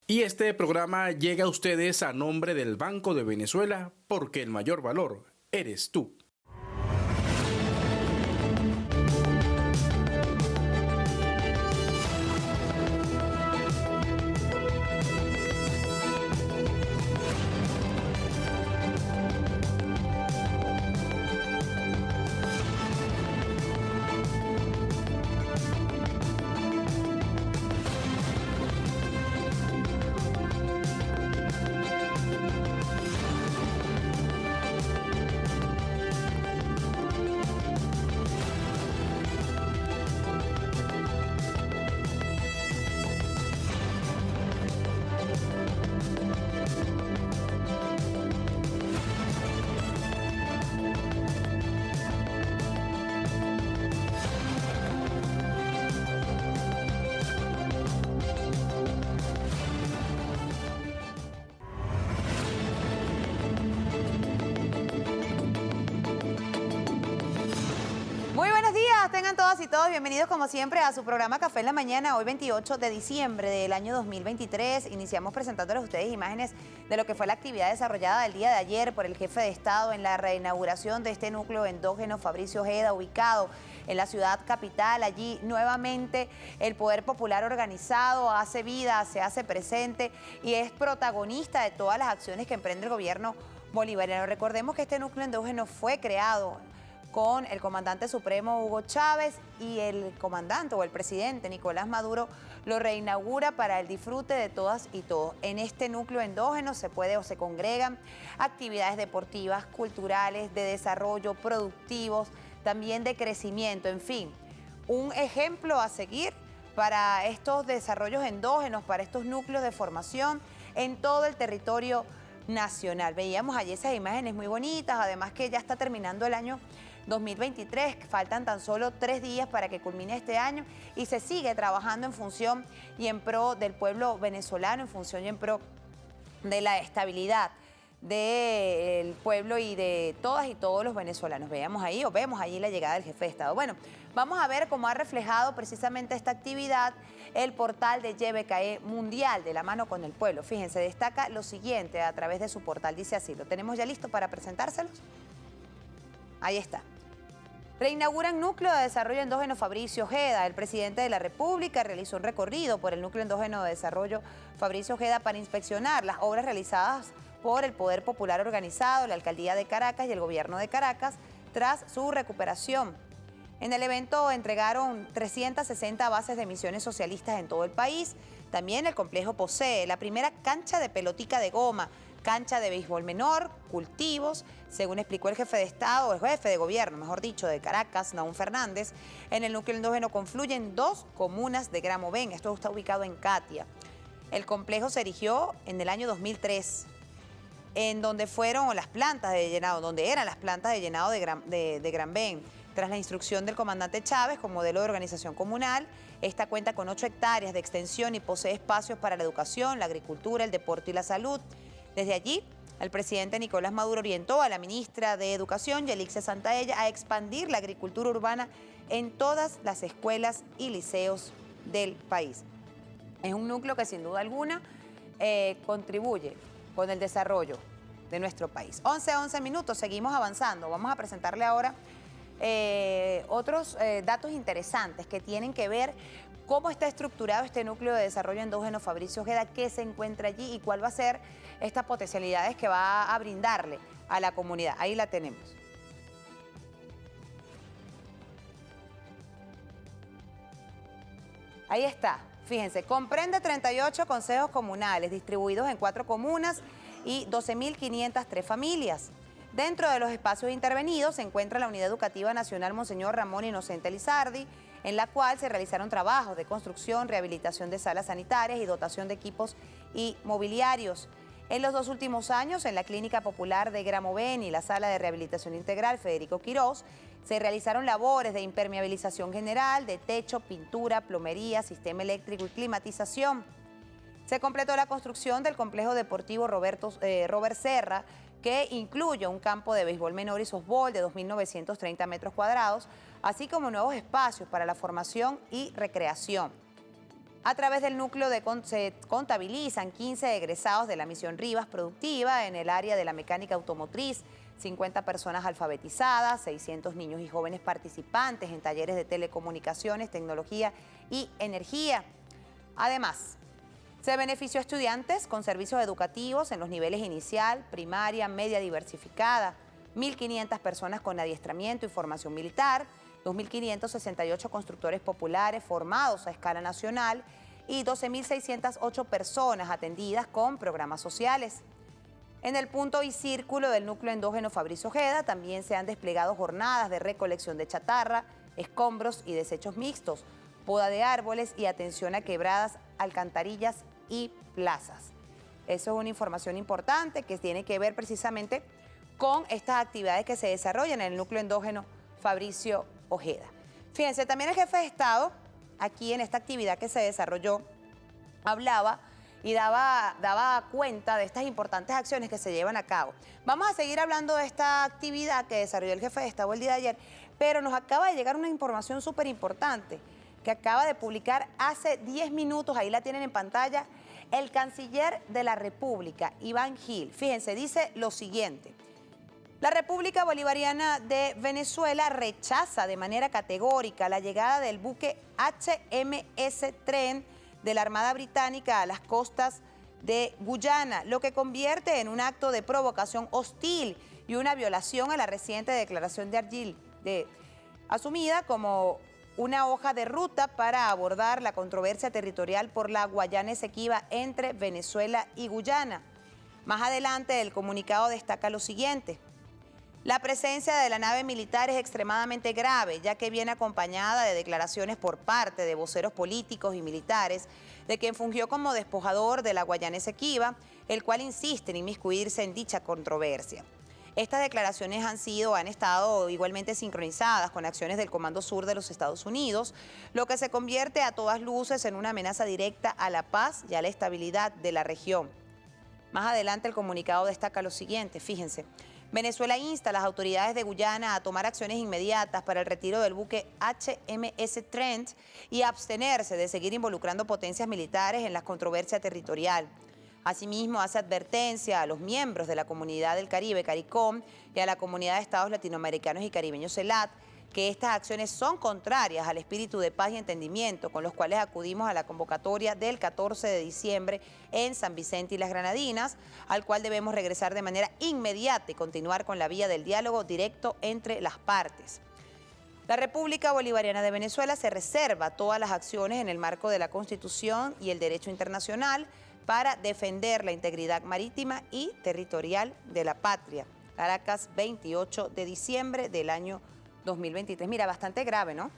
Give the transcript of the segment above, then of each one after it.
Y este programa llega a ustedes a nombre del Banco de Venezuela, porque el mayor valor eres tú. Muy buenos días, tengan todas y todos bienvenidos como siempre a su programa Café en la Mañana, hoy 28 de diciembre del año 2023. Iniciamos presentándoles a ustedes imágenes de lo que fue la actividad desarrollada el día de ayer por el jefe de Estado en la reinauguración de este núcleo endógeno Fabricio Ojeda, ubicado en la ciudad capital. Allí nuevamente el Poder Popular organizado hace vida, se hace presente y es protagonista de todas las acciones que emprende el gobierno bolivariano. Recordemos que este núcleo endógeno fue creado con el comandante supremo Hugo Chávez y el comandante o el presidente Nicolás Maduro lo reinaugura para el disfrute de todas y todos. En este núcleo endógeno se puede o se congregan actividades deportivas, culturales, de desarrollo, productivos, también de crecimiento, en fin, un ejemplo a seguir para estos desarrollos endógenos, para estos núcleos de formación en todo el territorio nacional. Veíamos allí esas imágenes muy bonitas, además que ya está terminando el año 2023, faltan tan solo 3 días para que culmine este año y se sigue trabajando en función y en pro del pueblo venezolano, en función y en pro de la estabilidad del pueblo y de todas y todos los venezolanos. Veamos ahí o vemos allí la llegada del jefe de Estado. Bueno, vamos a ver cómo ha reflejado precisamente esta actividad el portal de YBKE Mundial de la mano con el pueblo. Fíjense, destaca lo siguiente a través de su portal, dice así, ¿lo tenemos ya listo para presentárselos? Ahí está. Reinauguran núcleo de desarrollo endógeno Fabricio Ojeda. El presidente de la República realizó un recorrido por el núcleo endógeno de desarrollo Fabricio Ojeda para inspeccionar las obras realizadas por el Poder Popular organizado, la Alcaldía de Caracas y el Gobierno de Caracas tras su recuperación. En el evento entregaron 360 bases de misiones socialistas en todo el país. También el complejo posee la primera cancha de pelotica de goma, cancha de béisbol menor, cultivos, según explicó el jefe de Estado, el jefe de gobierno, mejor dicho, de Caracas, Nahum Fernández. En el núcleo endógeno confluyen 2 comunas de Gramovén, esto está ubicado en Catia. El complejo se erigió en el año 2003, en donde fueron las plantas de llenado, donde eran las plantas de llenado de Granben. Tras la instrucción del comandante Chávez con modelo de organización comunal, esta cuenta con 8 hectáreas de extensión y posee espacios para la educación, la agricultura, el deporte y la salud. Desde allí, el presidente Nicolás Maduro orientó a la ministra de Educación, Yelixia Santaella, a expandir la agricultura urbana en todas las escuelas y liceos del país. Es un núcleo que sin duda alguna contribuye con el desarrollo de nuestro país. 11 minutos, seguimos avanzando. Vamos a presentarle ahora otros datos interesantes que tienen que ver cómo está estructurado este núcleo de desarrollo endógeno Fabricio Ojeda, qué se encuentra allí y cuál va a ser estas potencialidades que va a brindarle a la comunidad. Ahí la tenemos. Ahí está, fíjense, comprende 38 consejos comunales distribuidos en 4 comunas y 12.503 familias. Dentro de los espacios intervenidos se encuentra la Unidad Educativa Nacional Monseñor Ramón Inocente Lizardi, en la cual se realizaron trabajos de construcción, rehabilitación de salas sanitarias y dotación de equipos y mobiliarios. En los 2 últimos años, en la Clínica Popular de Gramovén y la Sala de Rehabilitación Integral Federico Quirós, se realizaron labores de impermeabilización general, de techo, pintura, plomería, sistema eléctrico y climatización. Se completó la construcción del complejo deportivo Robert Serra, que incluye un campo de béisbol menor y softball de 2.930 metros cuadrados, así como nuevos espacios para la formación y recreación. A través del núcleo se contabilizan 15 egresados de la misión Rivas Productiva en el área de la mecánica automotriz, 50 personas alfabetizadas, 600 niños y jóvenes participantes en talleres de telecomunicaciones, tecnología y energía. Además, se benefició a estudiantes con servicios educativos en los niveles inicial, primaria, media diversificada, 1.500 personas con adiestramiento y formación militar, 2.568 constructores populares formados a escala nacional y 12.608 personas atendidas con programas sociales. En el punto y círculo del núcleo endógeno Fabricio Ojeda también se han desplegado jornadas de recolección de chatarra, escombros y desechos mixtos, poda de árboles y atención a quebradas, alcantarillas y plazas. Eso es una información importante que tiene que ver precisamente con estas actividades que se desarrollan en el núcleo endógeno Fabricio Ojeda. Fíjense, también el jefe de Estado, aquí en esta actividad que se desarrolló, hablaba y daba cuenta de estas importantes acciones que se llevan a cabo. Vamos a seguir hablando de esta actividad que desarrolló el jefe de Estado el día de ayer, pero nos acaba de llegar una información súper importante que acaba de publicar hace 10 minutos, ahí la tienen en pantalla, el canciller de la República, Iván Gil. Fíjense, dice lo siguiente: la República Bolivariana de Venezuela rechaza de manera categórica la llegada del buque HMS Trent de la Armada Británica a las costas de Guyana, lo que convierte en un acto de provocación hostil y una violación a la reciente declaración de Argel, asumida como una hoja de ruta para abordar la controversia territorial por la Guayana Esequiba entre Venezuela y Guyana. Más adelante, el comunicado destaca lo siguiente: la presencia de la nave militar es extremadamente grave, ya que viene acompañada de declaraciones por parte de voceros políticos y militares de quien fungió como despojador de la Guayana Esequiba, el cual insiste en inmiscuirse en dicha controversia. Estas declaraciones han estado igualmente sincronizadas con acciones del Comando Sur de los Estados Unidos, lo que se convierte a todas luces en una amenaza directa a la paz y a la estabilidad de la región. Más adelante el comunicado destaca lo siguiente, fíjense: Venezuela insta a las autoridades de Guyana a tomar acciones inmediatas para el retiro del buque HMS Trent y abstenerse de seguir involucrando potencias militares en la controversia territorial. Asimismo, hace advertencia a los miembros de la Comunidad del Caribe, CARICOM, y a la Comunidad de Estados Latinoamericanos y Caribeños, CELAT, que estas acciones son contrarias al espíritu de paz y entendimiento con los cuales acudimos a la convocatoria del 14 de diciembre en San Vicente y las Granadinas, al cual debemos regresar de manera inmediata y continuar con la vía del diálogo directo entre las partes. La República Bolivariana de Venezuela se reserva todas las acciones en el marco de la Constitución y el derecho internacional para defender la integridad marítima y territorial de la patria. Caracas, 28 de diciembre del año 2023. Mira, bastante grave, ¿no?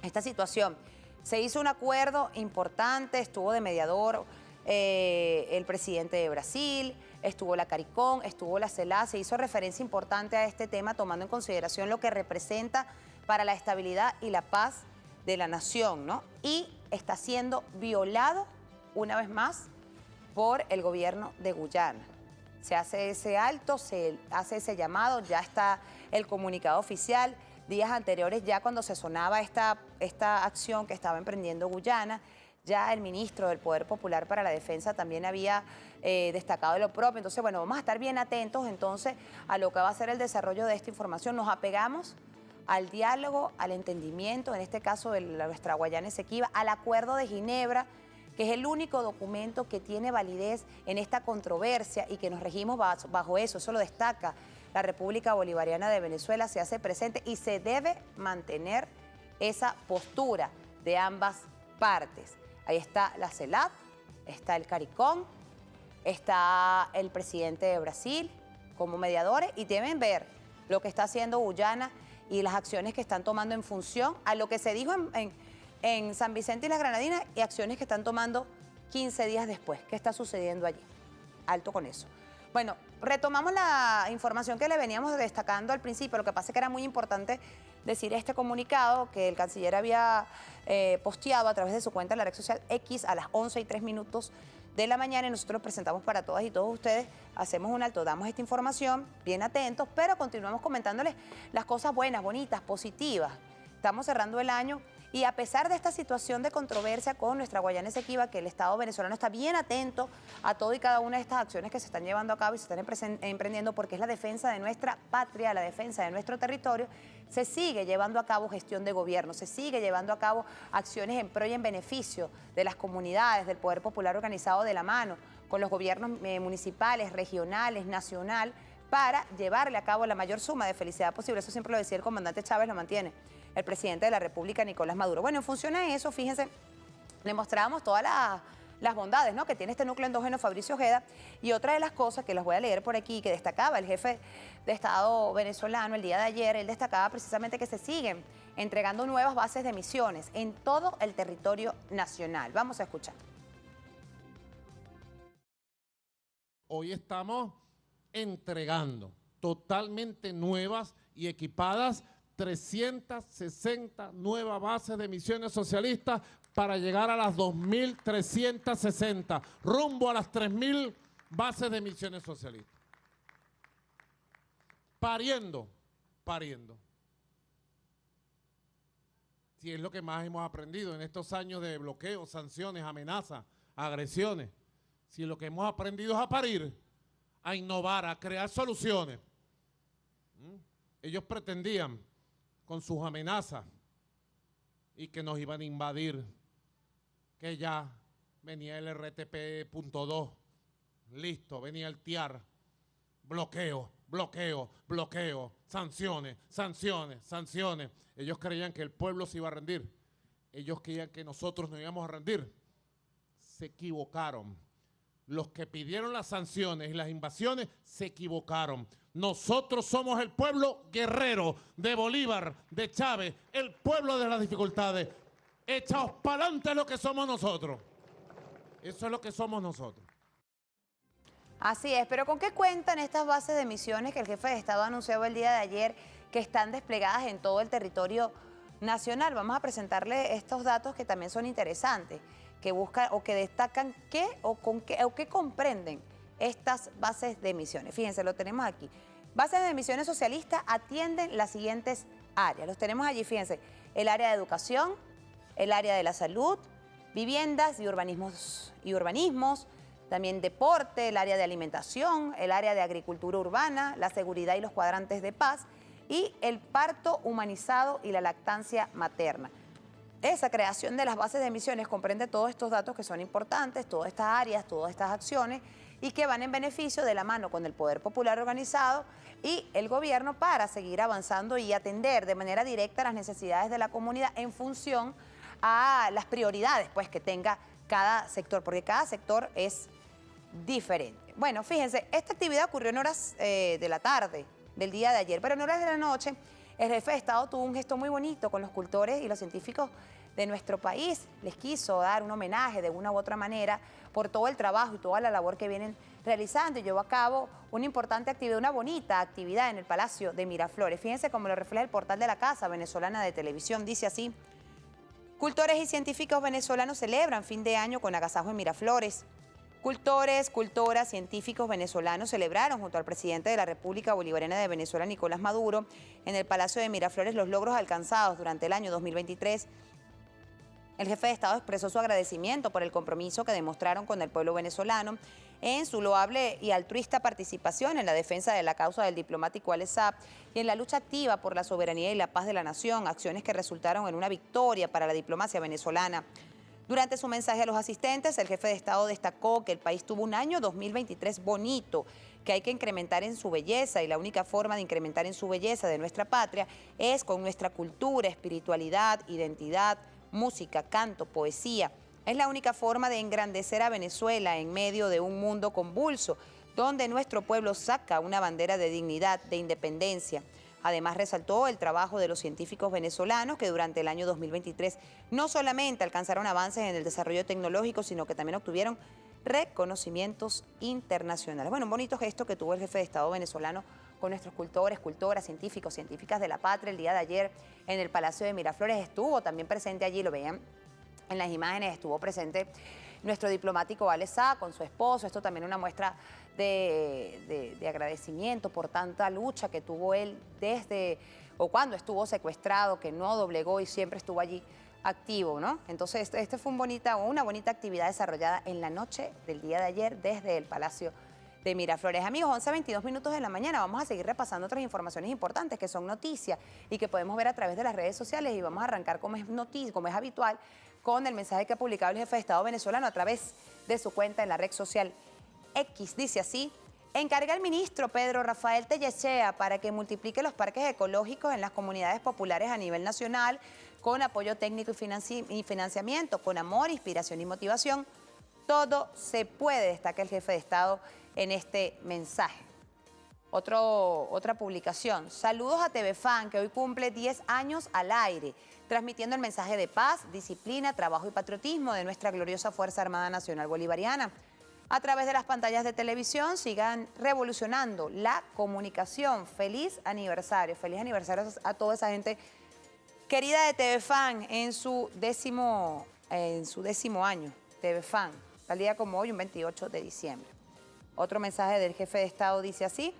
Esta situación. Se hizo un acuerdo importante, estuvo de mediador el presidente de Brasil, estuvo la CARICOM, estuvo la CELAC, se hizo referencia importante a este tema tomando en consideración lo que representa para la estabilidad y la paz de la nación, ¿no? Y está siendo violado una vez más por el gobierno de Guyana. Se hace ese alto, se hace ese llamado, ya está el comunicado oficial. Días anteriores, ya cuando se sonaba esta acción que estaba emprendiendo Guyana, ya el ministro del Poder Popular para la Defensa también había destacado lo propio. Entonces, bueno, vamos a estar bien atentos entonces a lo que va a ser el desarrollo de esta información. Nos apegamos al diálogo, al entendimiento, en este caso de nuestra Guayana Esequiba, al Acuerdo de Ginebra, que es el único documento que tiene validez en esta controversia y que nos regimos bajo eso. Eso lo destaca la República Bolivariana de Venezuela, se hace presente y se debe mantener esa postura de ambas partes. Ahí está la CELAC, está el CARICOM, está el presidente de Brasil como mediadores y deben ver lo que está haciendo Guyana y las acciones que están tomando en función a lo que se dijo en San Vicente y las Granadinas y acciones que están tomando 15 días después. ¿Qué está sucediendo allí? Alto con eso. Bueno, retomamos la información que le veníamos destacando al principio. Lo que pasa es que era muy importante decir este comunicado que el canciller había posteado a través de su cuenta en la red social X a las 11:03 de la mañana y nosotros lo presentamos para todas y todos ustedes. Hacemos un alto, damos esta información, bien atentos, pero continuamos comentándoles las cosas buenas, bonitas, positivas. Estamos cerrando el año Y a pesar de esta situación de controversia con nuestra Guayana Esequiba, que el Estado venezolano está bien atento a todo y cada una de estas acciones que se están llevando a cabo y se están emprendiendo, porque es la defensa de nuestra patria, la defensa de nuestro territorio, se sigue llevando a cabo gestión de gobierno, se sigue llevando a cabo acciones en pro y en beneficio de las comunidades, del poder popular organizado de la mano, con los gobiernos municipales, regionales, nacional, para llevarle a cabo la mayor suma de felicidad posible. Eso siempre lo decía el comandante Chávez, lo mantiene el presidente de la República, Nicolás Maduro. Bueno, en función a eso, fíjense, le mostrábamos todas las bondades, ¿no?, que tiene este núcleo endógeno Fabricio Ojeda, y otra de las cosas que las voy a leer por aquí, que destacaba el jefe de Estado venezolano el día de ayer, él destacaba precisamente que se siguen entregando nuevas bases de misiones en todo el territorio nacional. Vamos a escuchar. Hoy estamos entregando totalmente nuevas y equipadas 360 nuevas bases de misiones socialistas para llegar a las 2.360, rumbo a las 3.000 bases de misiones socialistas. Pariendo. Si es lo que más hemos aprendido en estos años de bloqueo, sanciones, amenazas, agresiones. Si lo que hemos aprendido es a parir, a innovar, a crear soluciones. Ellos pretendían, con sus amenazas, y que nos iban a invadir, que ya venía el RTP.2, listo, venía el TIAR, bloqueo, sanciones. Ellos creían que el pueblo se iba a rendir, ellos creían que nosotros nos íbamos a rendir. Se equivocaron. Los que pidieron las sanciones y las invasiones se equivocaron. Nosotros somos el pueblo guerrero de Bolívar, de Chávez, el pueblo de las dificultades. Echaos para adelante lo que somos nosotros. Eso es lo que somos nosotros. Así es, pero ¿con qué cuentan estas bases de misiones que el jefe de Estado anunció el día de ayer, que están desplegadas en todo el territorio nacional? Vamos a presentarle estos datos que también son interesantes, que buscan o que destacan qué comprenden estas bases de misiones. Fíjense, lo tenemos aquí. Bases de misiones socialistas atienden las siguientes áreas. Los tenemos allí, fíjense, el área de educación, el área de la salud, viviendas y urbanismos, también deporte, el área de alimentación, el área de agricultura urbana, la seguridad y los cuadrantes de paz, y el parto humanizado y la lactancia materna. Esa creación de las bases de misiones comprende todos estos datos que son importantes, todas estas áreas, todas estas acciones, y que van en beneficio de la mano con el poder popular organizado y el gobierno para seguir avanzando y atender de manera directa las necesidades de la comunidad en función a las prioridades pues, que tenga cada sector, porque cada sector es diferente. Bueno, fíjense, esta actividad ocurrió en horas de la tarde del día de ayer, pero en horas de la noche el jefe de Estado tuvo un gesto muy bonito con los cultores y los científicos de nuestro país. Les quiso dar un homenaje de una u otra manera por todo el trabajo y toda la labor que vienen realizando, y llevó a cabo una importante actividad, una bonita actividad en el Palacio de Miraflores. Fíjense cómo lo refleja el portal de la Casa Venezolana de Televisión. Dice así: cultores y científicos venezolanos celebran fin de año con agasajo en Miraflores. Cultores, cultoras, científicos venezolanos celebraron junto al presidente de la República Bolivariana de Venezuela, Nicolás Maduro, en el Palacio de Miraflores los logros alcanzados durante el año 2023. El jefe de Estado expresó su agradecimiento por el compromiso que demostraron con el pueblo venezolano en su loable y altruista participación en la defensa de la causa del diplomático Alex Saab y en la lucha activa por la soberanía y la paz de la nación, acciones que resultaron en una victoria para la diplomacia venezolana. Durante su mensaje a los asistentes, el jefe de Estado destacó que el país tuvo un año 2023 bonito, que hay que incrementar en su belleza, y la única forma de incrementar en su belleza de nuestra patria es con nuestra cultura, espiritualidad, identidad, música, canto, poesía. Es la única forma de engrandecer a Venezuela en medio de un mundo convulso, donde nuestro pueblo saca una bandera de dignidad, de independencia. Además, resaltó el trabajo de los científicos venezolanos que durante el año 2023 no solamente alcanzaron avances en el desarrollo tecnológico, sino que también obtuvieron reconocimientos internacionales. Bueno, un bonito gesto que tuvo el jefe de Estado venezolano con nuestros cultores, cultoras, científicos, científicas de la patria. El día de ayer en el Palacio de Miraflores estuvo también presente allí, lo veían en las imágenes, estuvo presente nuestro diplomático Alex Saab con su esposo. Esto también una muestra de agradecimiento por tanta lucha que tuvo él desde o cuando estuvo secuestrado, que no doblegó y siempre estuvo allí activo, ¿no? Entonces, este fue una bonita actividad desarrollada en la noche del día de ayer desde el Palacio de Miraflores. Amigos, 11:22 minutos de la mañana, vamos a seguir repasando otras informaciones importantes que son noticias y que podemos ver a través de las redes sociales, y vamos a arrancar como es noticia, como es habitual, con el mensaje que ha publicado el jefe de Estado venezolano a través de su cuenta en la red social X. Dice así: encarga al ministro Pedro Rafael Tellechea para que multiplique los parques ecológicos en las comunidades populares a nivel nacional con apoyo técnico y financiamiento, con amor, inspiración y motivación. Todo se puede, destaca el jefe de Estado en este mensaje. Otra publicación: saludos a TV Fan, que hoy cumple 10 años al aire, transmitiendo el mensaje de paz, disciplina, trabajo y patriotismo de nuestra gloriosa Fuerza Armada Nacional Bolivariana. A través de las pantallas de televisión, sigan revolucionando la comunicación. Feliz aniversario a toda esa gente querida de TV Fan en su décimo año. TV Fan, tal día como hoy, un 28 de diciembre. Otro mensaje del jefe de Estado dice así: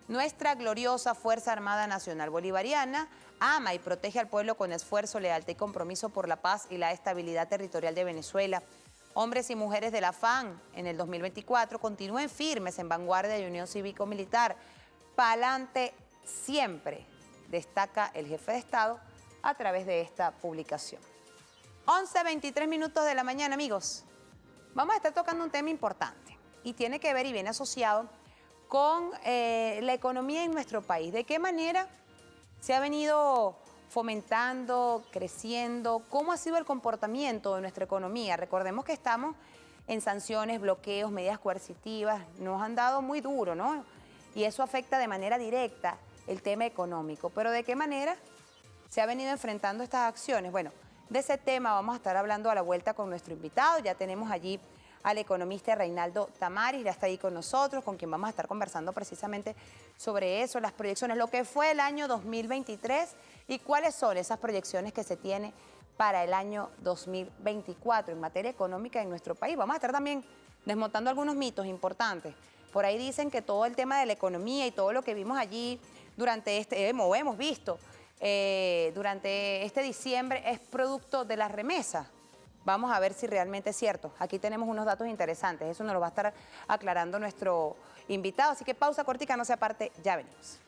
nuestra gloriosa Fuerza Armada Nacional Bolivariana ama y protege al pueblo con esfuerzo, lealtad y compromiso por la paz y la estabilidad territorial de Venezuela. Hombres y mujeres de la FAN en el 2024 continúen firmes en vanguardia de unión cívico-militar. Pa'lante siempre, destaca el jefe de Estado a través de esta publicación. 11:23 minutos de la mañana, amigos. Vamos a estar tocando un tema importante y tiene que ver y viene asociado con la economía en nuestro país. ¿De qué manera se ha venido fomentando, creciendo? ¿Cómo ha sido el comportamiento de nuestra economía? Recordemos que estamos en sanciones, bloqueos, medidas coercitivas. Nos han dado muy duro, ¿no? Y eso afecta de manera directa el tema económico. Pero ¿de qué manera se ha venido enfrentando estas acciones? Bueno, de ese tema vamos a estar hablando a la vuelta con nuestro invitado. Ya tenemos allí al economista Reinaldo Tamaris, ya está ahí con nosotros, con quien vamos a estar conversando precisamente sobre eso, las proyecciones, lo que fue el año 2023 y cuáles son esas proyecciones que se tiene para el año 2024 en materia económica en nuestro país. Vamos a estar también desmontando algunos mitos importantes. Por ahí dicen que todo el tema de la economía y todo lo que vimos allí durante hemos visto durante este diciembre es producto de las remesas. Vamos a ver si realmente es cierto. Aquí tenemos unos datos interesantes. Eso nos lo va a estar aclarando nuestro invitado. Así que pausa cortica, no se aparte, ya venimos.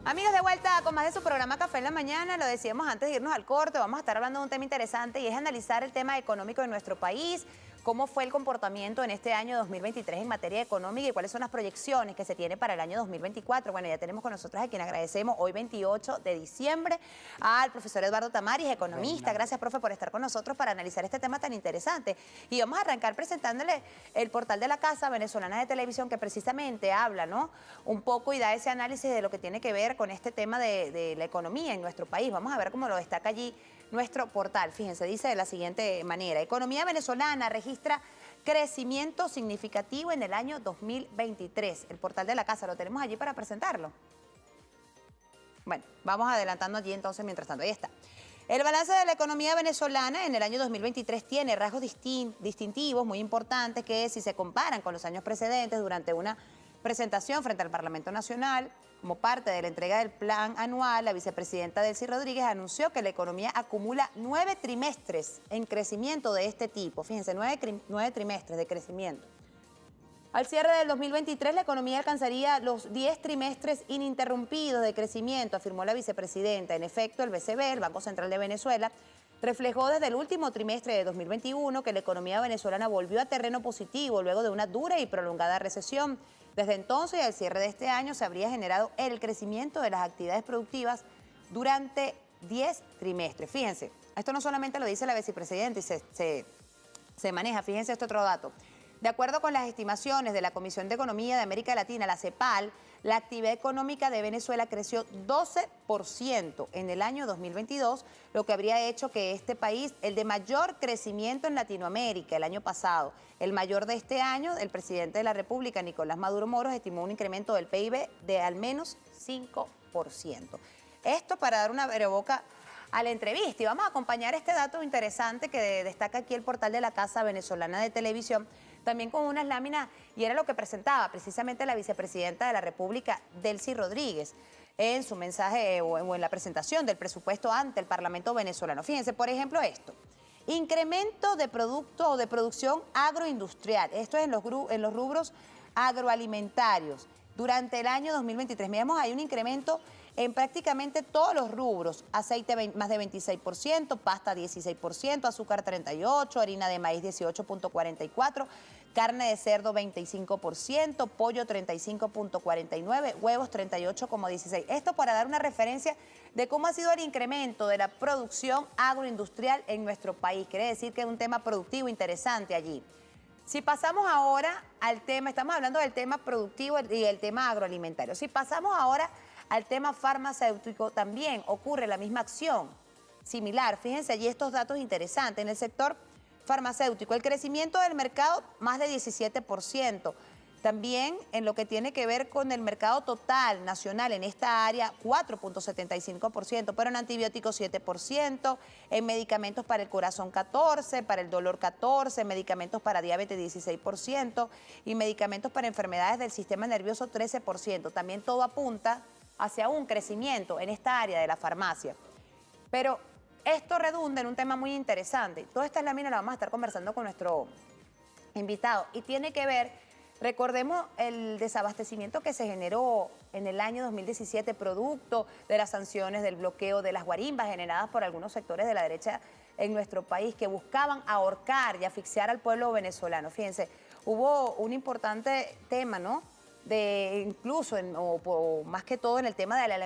Amigos, de vuelta con más de su programa Café en la Mañana. Lo decíamos antes de irnos al corte, vamos a estar hablando de un tema interesante y es analizar el tema económico de nuestro país, cómo fue el comportamiento en este año 2023 en materia económica y cuáles son las proyecciones que se tiene para el año 2024. Bueno, ya tenemos con nosotros a quien agradecemos hoy 28 de diciembre al profesor Eduardo Tamaris, economista. Gracias, profe, por estar con nosotros para analizar este tema tan interesante. Y vamos a arrancar presentándole el portal de la Casa Venezolana de Televisión, que precisamente habla, ¿no?, un poco y da ese análisis de lo que tiene que ver con este tema de la economía en nuestro país. Vamos a ver cómo lo destaca allí nuestro portal. Fíjense, dice de la siguiente manera: economía venezolana registra crecimiento significativo en el año 2023. El portal de la Casa, lo tenemos allí para presentarlo. Bueno, vamos adelantando allí entonces mientras tanto. Ahí está. El balance de la economía venezolana en el año 2023 tiene rasgos distintivos muy importantes que, si se comparan con los años precedentes, durante una presentación frente al Parlamento Nacional, como parte de la entrega del plan anual, la vicepresidenta Delcy Rodríguez anunció que la economía acumula 9 trimestres en crecimiento de este tipo. Fíjense, 9 trimestres de crecimiento. Al cierre del 2023, la economía alcanzaría los 10 trimestres ininterrumpidos de crecimiento, afirmó la vicepresidenta. En efecto, el BCB, el Banco Central de Venezuela, reflejó desde el último trimestre de 2021 que la economía venezolana volvió a terreno positivo luego de una dura y prolongada recesión. Desde entonces y al cierre de este año se habría generado el crecimiento de las actividades productivas durante 10 trimestres. Fíjense, esto no solamente lo dice la vicepresidenta y se maneja, fíjense este otro dato. De acuerdo con las estimaciones de la Comisión de Economía de América Latina, la CEPAL, la actividad económica de Venezuela creció 12% en el año 2022, lo que habría hecho que este país, el de mayor crecimiento en Latinoamérica el año pasado, el mayor de este año, el presidente de la República, Nicolás Maduro Moros, estimó un incremento del PIB de al menos 5%. Esto para dar una boca a la entrevista. Y vamos a acompañar este dato interesante que destaca aquí el portal de la Casa Venezolana de Televisión, también con unas láminas, y era lo que presentaba precisamente la vicepresidenta de la República, Delcy Rodríguez, en su mensaje o en la presentación del presupuesto ante el Parlamento venezolano. Fíjense, por ejemplo, esto. Incremento de producto o de producción agroindustrial. Esto es en los rubros agroalimentarios. Durante el año 2023, miramos, hay un incremento en prácticamente todos los rubros. Aceite más de 26%, pasta 16%, azúcar 38%, harina de maíz 18.44%, carne de cerdo 25%, pollo 35.49%, huevos 38.16%. Esto para dar una referencia de cómo ha sido el incremento de la producción agroindustrial en nuestro país. Quiere decir que es un tema productivo interesante allí. Si pasamos ahora al tema, estamos hablando del tema productivo y el tema agroalimentario. Si pasamos ahora al tema farmacéutico, también ocurre la misma acción similar. Fíjense allí estos datos interesantes. En el sector farmacéutico, el crecimiento del mercado más de 17%. También en lo que tiene que ver con el mercado total nacional en esta área, 4.75%, pero en antibióticos 7%, en medicamentos para el corazón 14%, para el dolor 14%, medicamentos para diabetes 16% y medicamentos para enfermedades del sistema nervioso 13%. También todo apunta hacia un crecimiento en esta área de la farmacia. Pero esto redunda en un tema muy interesante. Toda esta lámina la vamos a estar conversando con nuestro invitado y tiene que ver. Recordemos el desabastecimiento que se generó en el año 2017 producto de las sanciones del bloqueo de las guarimbas generadas por algunos sectores de la derecha en nuestro país que buscaban ahorcar y asfixiar al pueblo venezolano. Fíjense, hubo un importante tema, ¿no? De incluso, o más que todo en el tema de la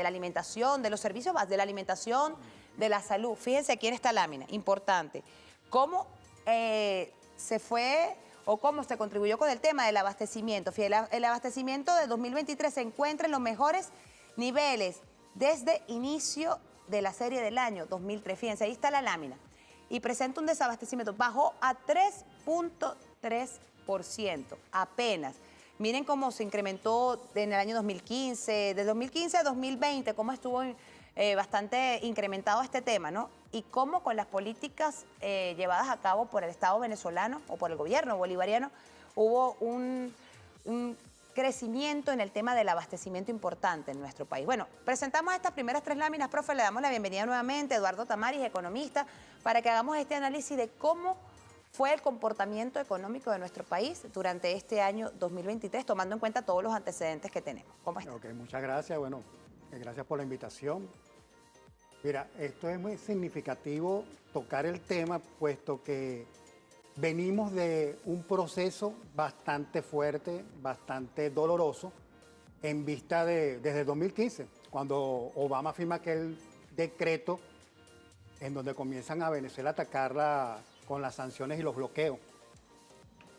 alimentación, de los servicios de la alimentación, de la salud. Fíjense aquí en esta lámina, importante, cómo se fue o cómo se contribuyó con el tema del abastecimiento. Fíjense, el abastecimiento de 2023 se encuentra en los mejores niveles desde inicio de la serie del año 2003. Fíjense, ahí está la lámina. Y presenta un desabastecimiento, bajó a 3.3%, apenas. Miren cómo se incrementó en el año 2015, de 2015 a 2020, cómo estuvo bastante incrementado este tema, ¿no? Y cómo con las políticas llevadas a cabo por el Estado venezolano o por el gobierno bolivariano hubo un crecimiento en el tema del abastecimiento importante en nuestro país. Bueno, presentamos estas primeras tres láminas, profe, le damos la bienvenida nuevamente a Eduardo Tamaris, economista, para que hagamos este análisis de cómo fue el comportamiento económico de nuestro país durante este año 2023, tomando en cuenta todos los antecedentes que tenemos. ¿Cómo está? Ok, muchas gracias. Bueno, gracias por la invitación. Mira, esto es muy significativo tocar el tema, puesto que venimos de un proceso bastante fuerte, bastante doloroso, en vista desde 2015, cuando Obama firma aquel decreto en donde comienzan a Venezuela a atacarla con las sanciones y los bloqueos.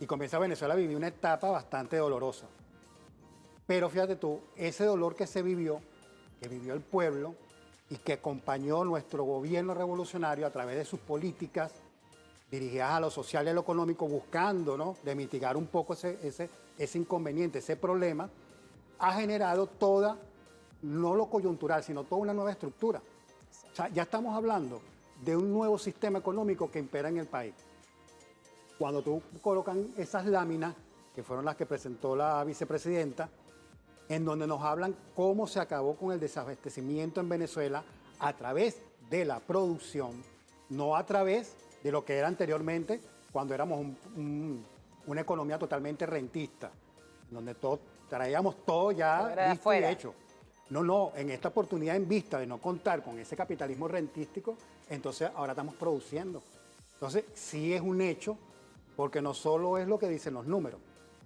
Y comienza Venezuela a vivir una etapa bastante dolorosa. Pero fíjate tú, ese dolor que se vivió, que vivió el pueblo y que acompañó nuestro gobierno revolucionario a través de sus políticas dirigidas a lo social y a lo económico, buscando, ¿no?, de mitigar un poco ese inconveniente, ese problema, ha generado toda, no lo coyuntural, sino toda una nueva estructura. O sea, ya estamos hablando de un nuevo sistema económico que impera en el país. Cuando tú colocan esas láminas, que fueron las que presentó la vicepresidenta, en donde nos hablan cómo se acabó con el desabastecimiento en Venezuela a través de la producción, no a través de lo que era anteriormente, cuando éramos una economía totalmente rentista, donde traíamos todo ya listo y hecho. No, en esta oportunidad, en vista de no contar con ese capitalismo rentístico, entonces ahora estamos produciendo. Entonces sí es un hecho, porque no solo es lo que dicen los números,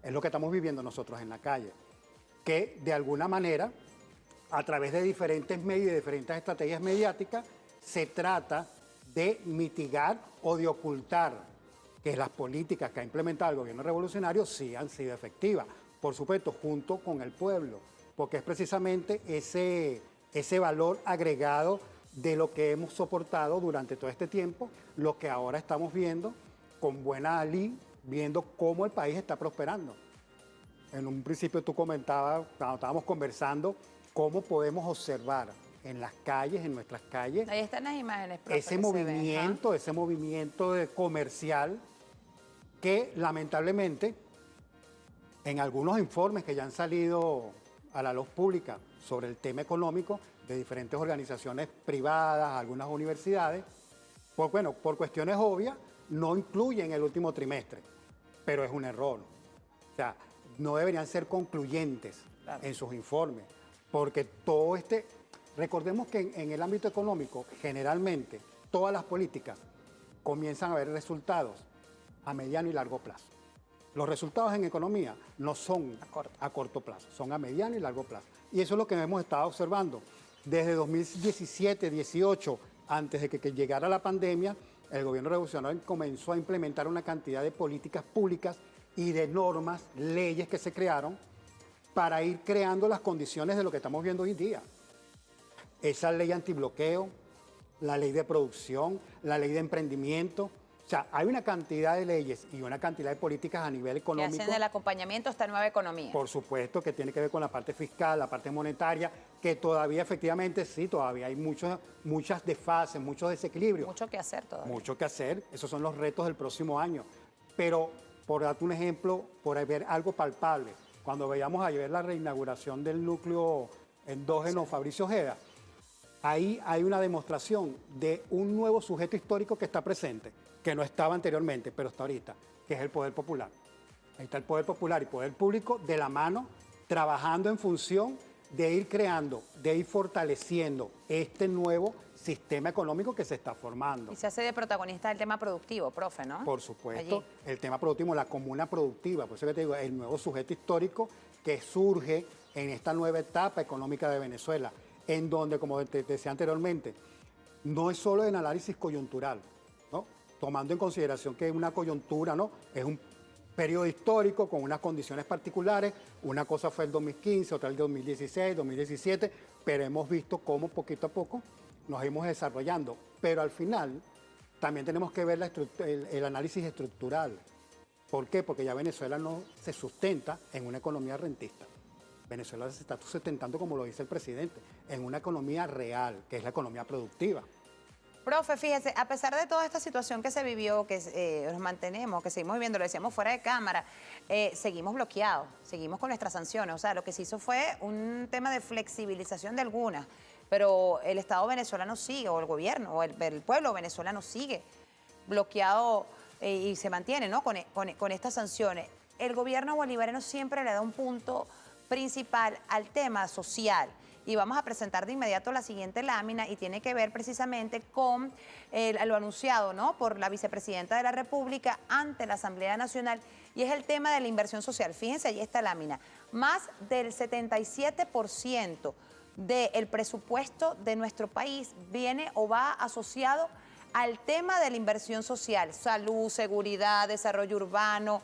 es lo que estamos viviendo nosotros en la calle, que de alguna manera, a través de diferentes medios y de diferentes estrategias mediáticas, se trata de mitigar o de ocultar que las políticas que ha implementado el gobierno revolucionario sí han sido efectivas, por supuesto, junto con el pueblo, porque es precisamente ese valor agregado de lo que hemos soportado durante todo este tiempo, lo que ahora estamos viendo con buena lid, viendo cómo el país está prosperando. En un principio tú comentabas, cuando estábamos conversando, cómo podemos observar en las calles, en nuestras calles, Ahí están las imágenes, profe, ese que se ven, ajá. movimiento comercial que lamentablemente en algunos informes que ya han salido a la luz pública sobre el tema económico de diferentes organizaciones privadas, algunas universidades, pues bueno, por cuestiones obvias, no incluyen el último trimestre, pero es un error. O sea, no deberían ser concluyentes en sus informes, porque recordemos que en el ámbito económico, generalmente, todas las políticas comienzan a ver resultados a mediano y largo plazo. Los resultados en economía no son a corto plazo, son a mediano y largo plazo. Y eso es lo que hemos estado observando. Desde 2017, 18, antes de que llegara la pandemia, el gobierno revolucionario comenzó a implementar una cantidad de políticas públicas y de normas, leyes que se crearon para ir creando las condiciones de lo que estamos viendo hoy día. Esa ley antibloqueo, la ley de producción, la ley de emprendimiento. O sea, hay una cantidad de leyes y una cantidad de políticas a nivel Que económico. hacen el acompañamiento a esta nueva economía. Por supuesto que tiene que ver con la parte fiscal, la parte monetaria, que todavía efectivamente sí, todavía hay muchas desfases, muchos desequilibrios. Mucho que hacer todavía. Mucho que hacer, esos son los retos del próximo año. Pero, por darte un ejemplo, por ver algo palpable, cuando veíamos ayer la reinauguración del núcleo endógeno Fabricio Ojeda, ahí hay una demostración de un nuevo sujeto histórico que está presente, que no estaba anteriormente, pero está ahorita, que es el poder popular. Ahí está el poder popular y poder público de la mano, trabajando en función de ir creando, de ir fortaleciendo este nuevo sistema económico que se está formando. Y se hace de protagonista el tema productivo, profe, ¿no? Por supuesto, Allí. el tema productivo, la comuna productiva, por eso que te digo, el nuevo sujeto histórico que surge en esta nueva etapa económica de Venezuela, en donde, como te decía anteriormente, no es solo el análisis coyuntural, ¿no? Tomando en consideración que una coyuntura, ¿no? Es un periodo histórico con unas condiciones particulares, una cosa fue el 2015, otra el 2016, 2017, pero hemos visto cómo poquito a poco nos hemos desarrollando. Pero al final también tenemos que ver el análisis estructural. ¿Por qué? Porque ya Venezuela no se sustenta en una economía rentista. Venezuela se está sustentando, como lo dice el presidente, en una economía real, que es la economía productiva. Profe, fíjese, a pesar de toda esta situación que se vivió, que nos mantenemos, que seguimos viviendo, lo decíamos fuera de cámara, seguimos bloqueados, seguimos con nuestras sanciones. O sea, lo que se hizo fue un tema de flexibilización de algunas, pero el Estado venezolano sigue, o el gobierno, o el pueblo venezolano sigue bloqueado y se mantiene, ¿no? Con estas sanciones. El gobierno bolivariano siempre le da un punto principal al tema social. Y vamos a presentar de inmediato la siguiente lámina y tiene que ver precisamente con lo anunciado, ¿no?, por la vicepresidenta de la República ante la Asamblea Nacional, y es el tema de la inversión social. Fíjense, ahí esta lámina. Más del 77% del presupuesto de nuestro país viene o va asociado al tema de la inversión social, salud, seguridad, desarrollo urbano,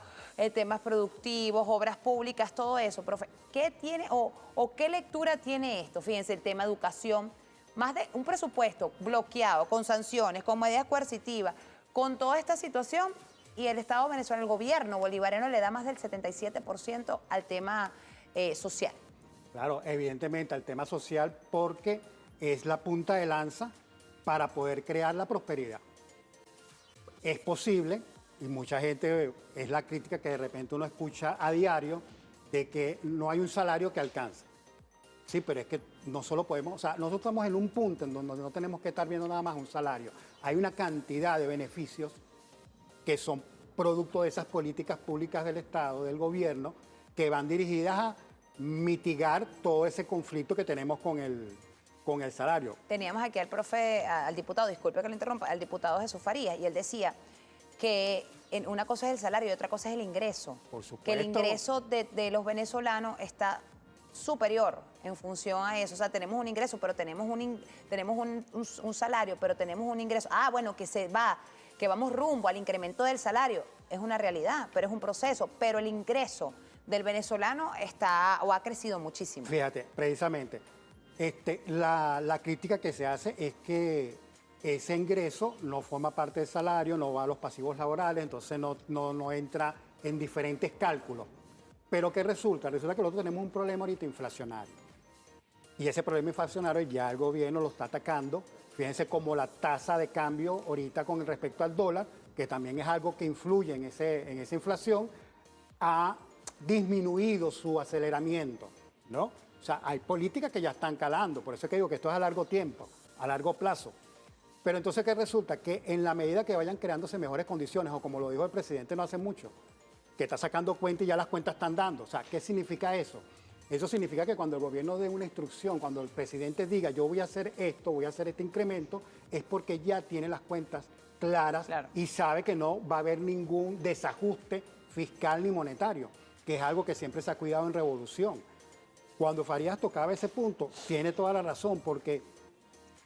temas productivos, obras públicas, todo eso. Profe, ¿qué tiene o qué lectura tiene esto? Fíjense, el tema educación, más de un presupuesto bloqueado, con sanciones, con medidas coercitivas, con toda esta situación, y el Estado venezolano, el gobierno bolivariano le da más del 77% al tema social. Claro, evidentemente al tema social, porque es la punta de lanza para poder crear la prosperidad. Es posible, y mucha gente, es la crítica que de repente uno escucha a diario, de que no hay un salario que alcance. Sí, pero es que no solo podemos, o sea, nosotros estamos en un punto en donde no tenemos que estar viendo nada más un salario. Hay una cantidad de beneficios que son producto de esas políticas públicas del Estado, del gobierno, que van dirigidas a mitigar todo ese conflicto que tenemos con el salario. Teníamos aquí al profe, al diputado, disculpe que lo interrumpa, al diputado Jesús Farías, y él decía que una cosa es el salario y otra cosa es el ingreso. Por supuesto. Que el ingreso de los venezolanos está superior en función a eso. O sea, tenemos un ingreso, pero tenemos un salario, pero tenemos un ingreso. Ah, bueno, que vamos rumbo al incremento del salario. Es una realidad, pero es un proceso. Pero el ingreso del venezolano está o ha crecido muchísimo. Fíjate, precisamente, la crítica que se hace es que ese ingreso no forma parte del salario, no va a los pasivos laborales, entonces no entra en diferentes cálculos. Pero ¿qué resulta? Resulta que nosotros tenemos un problema ahorita inflacionario. Y ese problema inflacionario ya el gobierno lo está atacando. Fíjense como la tasa de cambio ahorita con respecto al dólar, que también es algo que influye en esa inflación, ha disminuido su aceleramiento, ¿no? O sea, hay políticas que ya están calando, por eso es que digo que esto es a largo tiempo, a largo plazo. Pero entonces, ¿qué resulta? Que en la medida que vayan creándose mejores condiciones, o como lo dijo el presidente no hace mucho, que está sacando cuentas y ya las cuentas están dando. O sea, ¿qué significa eso? Eso significa que cuando el gobierno dé una instrucción, cuando el presidente diga yo voy a hacer esto, voy a hacer este incremento, es porque ya tiene las cuentas claras y sabe que no va a haber ningún desajuste fiscal ni monetario, que es algo que siempre se ha cuidado en Revolución. Cuando Farías tocaba ese punto, tiene toda la razón, porque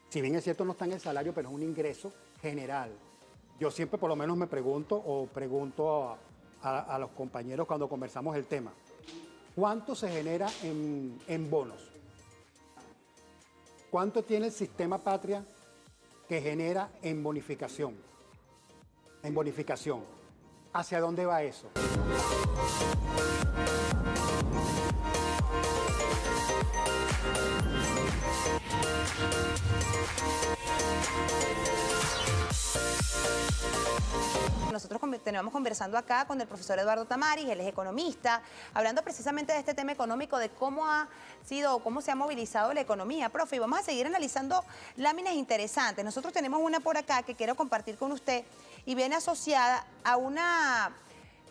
si bien es cierto no está en el salario, pero es un ingreso general. Yo siempre por lo menos me pregunto, o pregunto a los compañeros cuando conversamos el tema, ¿cuánto se genera en bonos? ¿Cuánto tiene el sistema Patria que genera en bonificación? En bonificación. ¿Hacia dónde va eso? Nosotros continuamos conversando acá con el profesor Eduardo Tamaris, él es economista, hablando precisamente de este tema económico, de cómo ha sido, cómo se ha movilizado la economía, profe, y vamos a seguir analizando láminas interesantes. Nosotros tenemos una por acá que quiero compartir con usted y viene asociada a una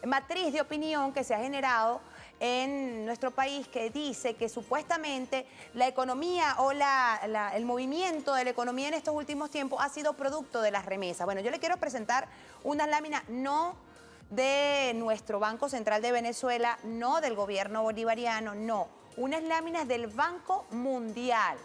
matriz de opinión que se ha generado en nuestro país, que dice que supuestamente la economía o el movimiento de la economía en estos últimos tiempos ha sido producto de las remesas. Bueno, yo le quiero presentar unas láminas no de nuestro Banco Central de Venezuela, no del gobierno bolivariano, no, unas láminas del Banco Mundial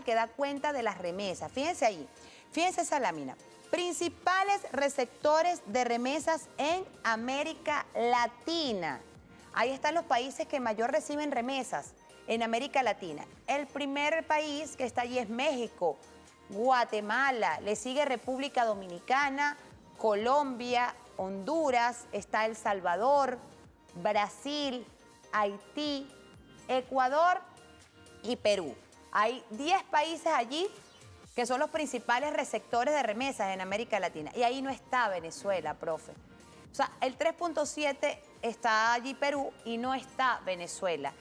que da cuenta de las remesas. Fíjense ahí, fíjense esa lámina. Principales receptores de remesas en América Latina. Ahí están los países que mayor reciben remesas en América Latina. El primer país que está allí es México, Guatemala, le sigue República Dominicana, Colombia, Honduras, está El Salvador, Brasil, Haití, Ecuador y Perú. Hay 10 países allí que son los principales receptores de remesas en América Latina. Y ahí no está Venezuela, profe. O sea, el 3.7 está allí Perú y no está Venezuela.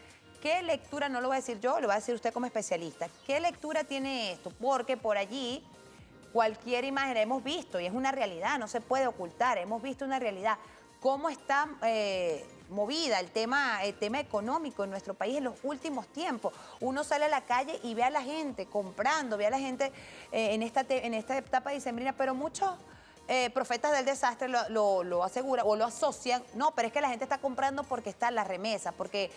¿Qué lectura, no lo voy a decir yo, lo va a decir usted como especialista, qué lectura tiene esto? Porque por allí cualquier imagen hemos visto, y es una realidad, no se puede ocultar, hemos visto una realidad. Cómo está movida el tema económico en nuestro país en los últimos tiempos. Uno sale a la calle y ve a la gente comprando, ve a la gente en esta etapa dicembrina, pero muchos profetas del desastre lo aseguran o lo asocian. No, pero es que la gente está comprando porque están las remesas, porque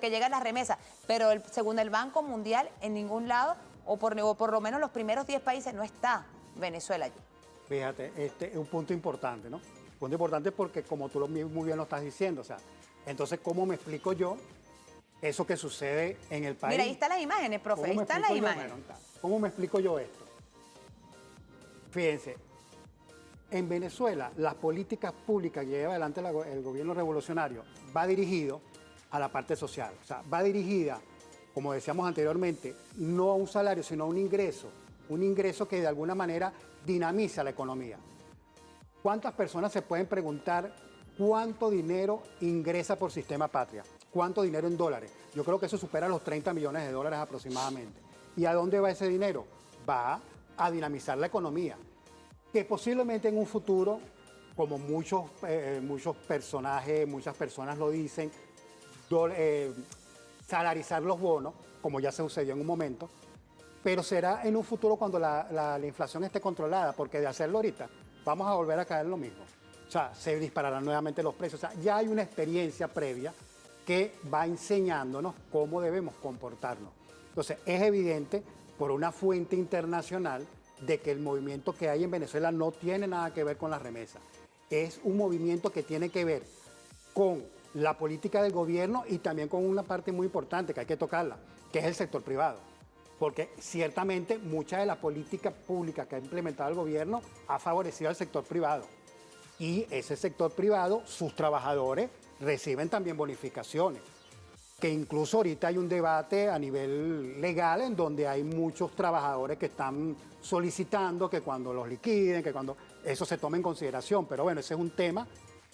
llegan las remesas. Pero según el Banco Mundial, en ningún lado, o por lo menos los primeros 10 países, no está Venezuela allí. Fíjate, este es un punto importante, ¿no? Punto importante porque como tú muy bien lo estás diciendo, o sea, entonces, ¿cómo me explico yo eso que sucede en el país? Mira, ahí están las imágenes, profe, ahí están las imágenes. ¿Cómo me explico yo esto? Fíjense, en Venezuela, las políticas públicas que lleva adelante el gobierno revolucionario va dirigido a la parte social, o sea, va dirigida, como decíamos anteriormente, no a un salario, sino a un ingreso que de alguna manera dinamiza la economía. ¿Cuántas personas se pueden preguntar cuánto dinero ingresa por Sistema Patria? ¿Cuánto dinero en dólares? Yo creo que eso supera los 30 millones de dólares aproximadamente. ¿Y a dónde va ese dinero? Va a dinamizar la economía, que posiblemente en un futuro, como muchos personajes, muchas personas lo dicen, salarizar los bonos, como ya se sucedió en un momento, pero será en un futuro cuando la inflación esté controlada, porque de hacerlo ahorita vamos a volver a caer en lo mismo. O sea, se dispararán nuevamente los precios. O sea, ya hay una experiencia previa que va enseñándonos cómo debemos comportarnos. Entonces, es evidente por una fuente internacional de que el movimiento que hay en Venezuela no tiene nada que ver con las remesas. Es un movimiento que tiene que ver con la política del gobierno y también con una parte muy importante que hay que tocarla, que es el sector privado. Porque ciertamente mucha de la política pública que ha implementado el gobierno ha favorecido al sector privado. Y ese sector privado, sus trabajadores reciben también bonificaciones. que incluso ahorita hay un debate a nivel legal en donde hay muchos trabajadores que están solicitando que cuando los liquiden, que cuando eso se tome en consideración. Pero bueno, ese es un tema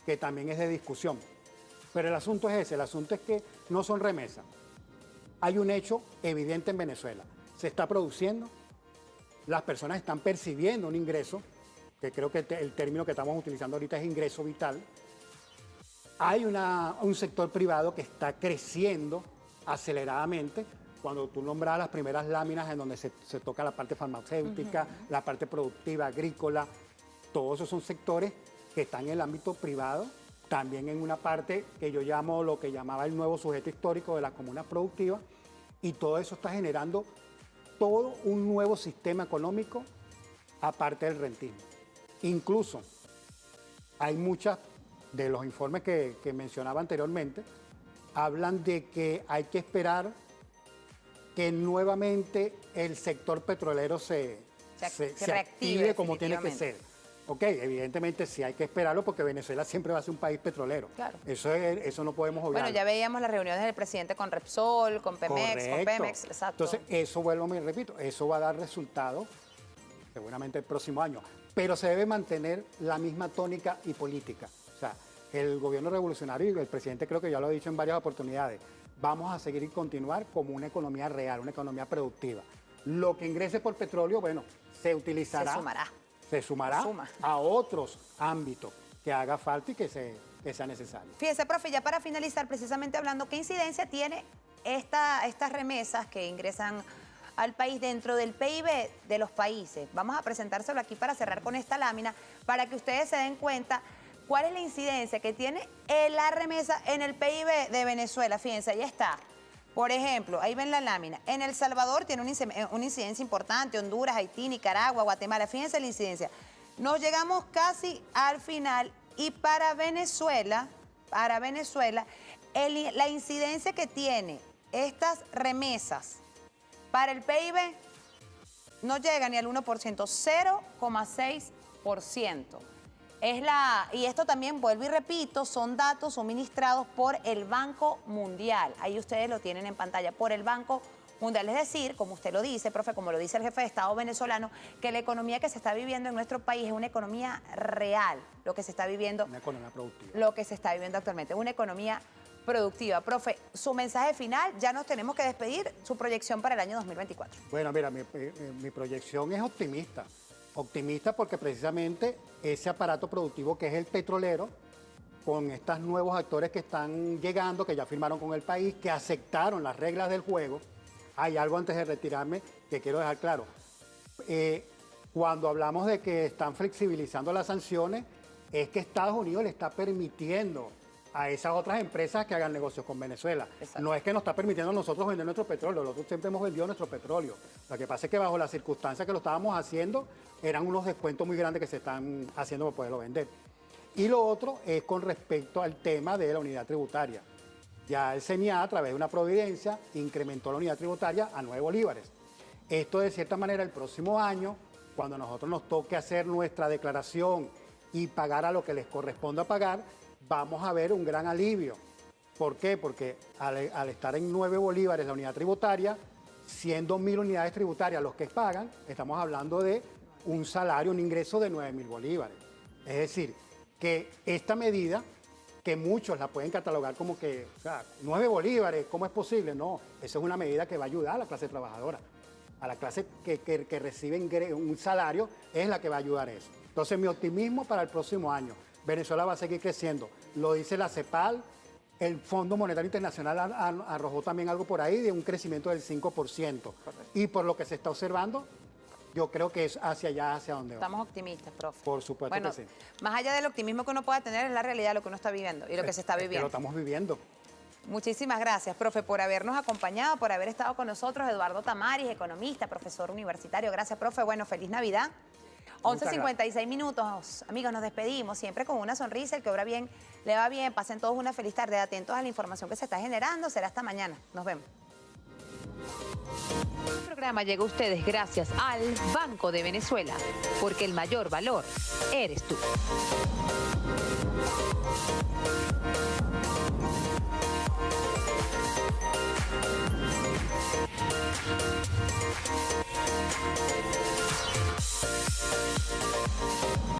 que también es de discusión. Pero el asunto es ese, el asunto es que no son remesas. Hay un hecho evidente en Venezuela. Se está produciendo, las personas están percibiendo un ingreso, que creo que el término que estamos utilizando ahorita es ingreso vital. Hay un sector privado que está creciendo aceleradamente. Cuando tú nombras las primeras láminas en donde se toca la parte farmacéutica, la parte productiva, agrícola, todos esos son sectores que están en el ámbito privado, también en una parte que yo llamo lo que llamaba el nuevo sujeto histórico de las comunas productivas, y todo eso está generando todo un nuevo sistema económico aparte del rentismo. Incluso hay muchas de los informes que mencionaba anteriormente, hablan de que hay que esperar que nuevamente el sector petrolero se active como tiene que ser. Ok, evidentemente sí hay que esperarlo porque Venezuela siempre va a ser un país petrolero. Claro. Eso no podemos obviarlo. Bueno, ya veíamos las reuniones del presidente con Repsol, con Pemex, Correcto. con Pemex, exacto. Entonces, eso vuelvo, me repito, eso va a dar resultados seguramente el próximo año. Pero se debe mantener la misma tónica y política. O sea, el gobierno revolucionario y el presidente creo que ya lo ha dicho en varias oportunidades, vamos a seguir y continuar como una economía real, una economía productiva. Lo que ingrese por petróleo, bueno, se utilizará. Se sumará a otros ámbitos que haga falta y que sea necesario. Fíjese, profe, ya para finalizar, precisamente hablando, ¿qué incidencia tiene estas remesas que ingresan al país dentro del PIB de los países? Vamos a presentárselo aquí para cerrar con esta lámina, para que ustedes se den cuenta cuál es la incidencia que tiene la remesa en el PIB de Venezuela. Fíjense, ahí está. Por ejemplo, ahí ven la lámina. En El Salvador tiene una incidencia importante, Honduras, Haití, Nicaragua, Guatemala. Fíjense la incidencia. Nos llegamos casi al final y para Venezuela, la incidencia que tiene estas remesas para el PIB no llega ni al 1%, 0,6%. Y esto también, vuelvo y repito, son datos suministrados por el Banco Mundial. Ahí ustedes lo tienen en pantalla, por el Banco Mundial. Es decir, como usted lo dice, profe, como lo dice el jefe de Estado venezolano, que la economía que se está viviendo en nuestro país es una economía real, lo que se está viviendo. Una economía productiva. Lo que se está viviendo actualmente, una economía productiva. Profe, su mensaje final, ya nos tenemos que despedir, su proyección para el año 2024. Bueno, mira, mi proyección es optimista. Optimista porque precisamente ese aparato productivo que es el petrolero, con estos nuevos actores que están llegando, que ya firmaron con el país, que aceptaron las reglas del juego. Hay algo antes de retirarme que quiero dejar claro. Cuando hablamos de que están flexibilizando las sanciones, es que Estados Unidos le está permitiendo a esas otras empresas que hagan negocios con Venezuela. Exacto. No es que nos está permitiendo a nosotros vender nuestro petróleo, nosotros siempre hemos vendido nuestro petróleo. Lo que pasa es que bajo las circunstancias que lo estábamos haciendo, eran unos descuentos muy grandes que se están haciendo para poderlo vender. Y lo otro es con respecto al tema de la unidad tributaria. Ya el CENIA, a través de una providencia, incrementó la unidad tributaria a 9 bolívares. Esto, de cierta manera, el próximo año, cuando a nosotros nos toque hacer nuestra declaración y pagar a lo que les corresponda pagar, vamos a ver un gran alivio. ¿Por qué? Porque al estar en 9 bolívares la unidad tributaria, siendo 1.000 unidades tributarias los que pagan, estamos hablando de un salario, un ingreso de 9.000 bolívares. Es decir, que esta medida, que muchos la pueden catalogar como que, o sea, 9 bolívares, ¿cómo es posible? No, esa es una medida que va a ayudar a la clase trabajadora. A la clase que recibe un salario es la que va a ayudar a eso. Entonces, mi optimismo para el próximo año. Venezuela va a seguir creciendo. Lo dice la CEPAL, el Fondo Monetario Internacional arrojó también algo por ahí de un crecimiento del 5%. Correcto. Y por lo que se está observando, yo creo que es hacia allá, hacia donde va. Estamos optimistas, profe. Por supuesto que sí. Más allá del optimismo que uno pueda tener, es la realidad de lo que uno está viviendo y lo que se está viviendo. Lo estamos viviendo. Muchísimas gracias, profe, por habernos acompañado, por haber estado con nosotros. Eduardo Tamaris, economista, profesor universitario. Gracias, profe. Bueno, feliz Navidad. 11:56 minutos. Amigos, nos despedimos siempre con una sonrisa. El que obra bien, le va bien. Pasen todos una feliz tarde. Atentos a la información que se está generando. Será hasta mañana. Nos vemos. El programa llega a ustedes gracias al Banco de Venezuela, porque el mayor valor eres tú.